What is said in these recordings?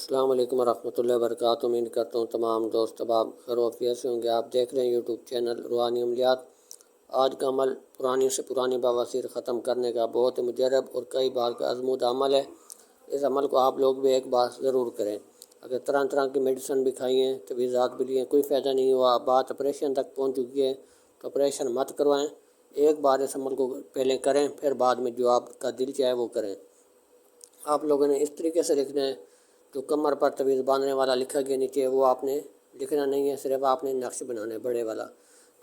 السلام علیکم ورحمۃ اللہ وبرکاتہ۔ امید کرتا ہوں تمام دوست احباب خیر و عافیت سے ہوں گے۔ آپ دیکھ رہے ہیں یوٹیوب چینل روحانی عملیات۔ آج کا عمل پرانی سے پرانی بواسیر ختم کرنے کا بہت مجرب اور کئی بار کا آزمودہ عمل ہے۔ اس عمل کو آپ لوگ بھی ایک بار ضرور کریں۔ اگر طرح طرح کی میڈیسن بھی کھائی ہیں، تجویزات بھی لیے، کوئی فائدہ نہیں ہوا، بات آپریشن تک پہنچ چکی ہے تو آپریشن مت کروائیں۔ ایک بار اس عمل کو پہلے کریں، پھر بعد میں جو آپ کا دل چاہے وہ کریں۔ آپ لوگوں نے اس طریقے سے لکھنا ہے، جو کمر پر تویز باندھنے والا لکھا گیا نیچے وہ آپ نے لکھنا نہیں ہے، صرف آپ نے نقش بنانا ہے بڑے والا۔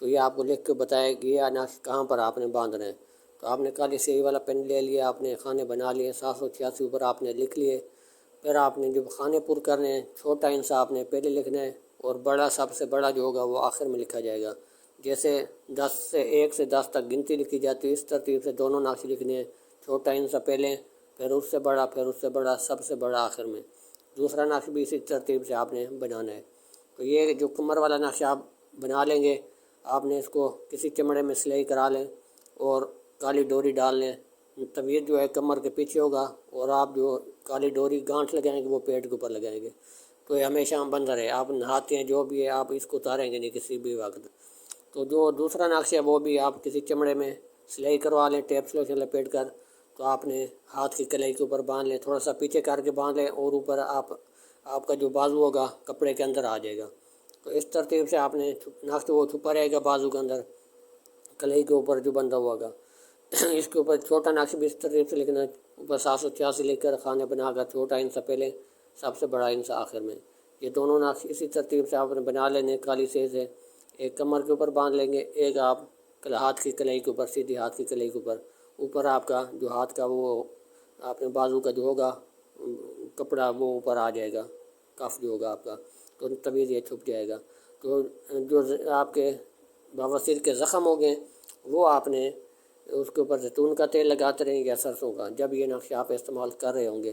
تو یہ آپ کو لکھ کے بتائے کہ یہ نقش کہاں پر آپ نے باندھنا ہے۔ تو آپ نے کالی سیاہی والا پین لے لیا، آپ نے خانے بنا لیے، 786 اوپر آپ نے لکھ لیے۔ پھر آپ نے جو خانے پر کرنے ہیں، چھوٹا انسا آپ نے پہلے لکھنا ہے اور بڑا سب سے بڑا جو ہوگا وہ آخر میں لکھا جائے گا۔ جیسے 1 سے 10 تک گنتی لکھی جاتی ہے، اس ترتیب سے دونوں نقش لکھنے ہیں۔ چھوٹا انسا پہلے، پھر اس سے بڑا، پھر اس سے بڑا، سب سے بڑا آخر میں۔ دوسرا نقش بھی اسی ترتیب سے آپ نے بنانا ہے۔ تو یہ جو کمر والا نقش آپ بنا لیں گے، آپ نے اس کو کسی چمڑے میں سلائی کرا لیں اور کالی ڈوری ڈال لیں۔ تویز جو ہے کمر کے پیچھے ہوگا اور آپ جو کالی ڈوری گانٹھ لگائیں گے وہ پیٹ کے اوپر لگائیں گے، تو یہ ہمیشہ بندہ رہے۔ آپ نہاتے ہیں جو بھی ہے آپ اس کو اتاریں گے نہیں کسی بھی وقت۔ تو جو دوسرا نقش ہے وہ بھی آپ کسی چمڑے میں سلائی کروا لیں، ٹیپ سلوشن لپیٹ کر۔ تو آپ نے ہاتھ کی کلائی کے اوپر باندھ لیں، تھوڑا سا پیچھے کر کے باندھ لیں اور اوپر آپ کا جو بازو ہوگا کپڑے کے اندر آ جائے گا۔ تو اس ترتیب سے آپ نے نقش وہ چھپا رہے گا بازو کے اندر، کلائی کے اوپر جو بندھا ہوا ہوگا۔ اس کے اوپر چھوٹا نقش بھی اس ترتیب سے لکھنا ہے، اوپر 786 لکھ کر خانے بنا کر چھوٹا انسا پہلے، سب سے بڑا انسا آخر میں۔ یہ دونوں نقش اسی ترتیب سے آپ نے بنا لینے کالی سیاہی سے۔ ایک کمر کے اوپر باندھ لیں گے، ایک آپ ہاتھ کی کلائی کے اوپر، سیدھی ہاتھ کی کلائی کے اوپر آپ کا جو ہاتھ کا وہ آپ نے بازو کا جو ہوگا کپڑا وہ اوپر آ جائے گا، کف جو ہوگا آپ کا، تو تویز یہ چھپ جائے گا۔ تو جو آپ کے بواسیر کے زخم ہو گئے وہ آپ نے اس کے اوپر زیتون کا تیل لگاتے رہیں یا سرسوں کا، جب یہ نقش آپ استعمال کر رہے ہوں گے۔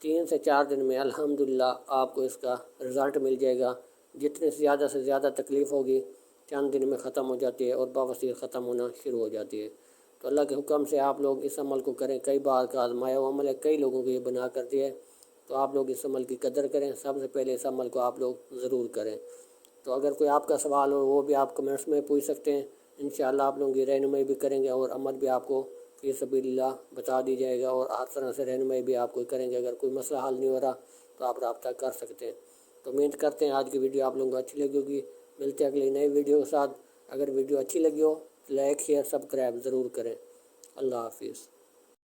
3 سے 4 دن میں الحمدللہ آپ کو اس کا رزلٹ مل جائے گا۔ جتنے زیادہ سے زیادہ تکلیف ہوگی چند دن میں ختم ہو جاتی ہے اور بواسیر ختم ہونا شروع ہو جاتی ہے۔ تو اللہ کے حکم سے آپ لوگ اس عمل کو کریں، کئی بار کا آزمایا ہوا عمل ہے، کئی لوگوں کو یہ بنا کر دیا ہے۔ تو آپ لوگ اس عمل کی قدر کریں، سب سے پہلے اس عمل کو آپ لوگ ضرور کریں۔ تو اگر کوئی آپ کا سوال ہو وہ بھی آپ کمنٹس میں پوچھ سکتے ہیں، انشاءاللہ آپ لوگوں کی رہنمائی بھی کریں گے اور عمل بھی آپ کو فی سبیل اللہ بتا دی جائے گا، اور ہر طرح سے رہنمائی بھی آپ کو کریں گے۔ اگر کوئی مسئلہ حل نہیں ہو رہا تو آپ رابطہ کر سکتے ہیں۔ تو امید کرتے ہیں آج کی ویڈیو آپ لوگوں کو اچھی لگی ہوگی۔ ملتے ہیں اگلی نئی ویڈیو کے ساتھ۔ اگر ویڈیو اچھی لگی ہو تو لائک، شیئر، سبسکرائب ضرور کریں۔ اللہ حافظ۔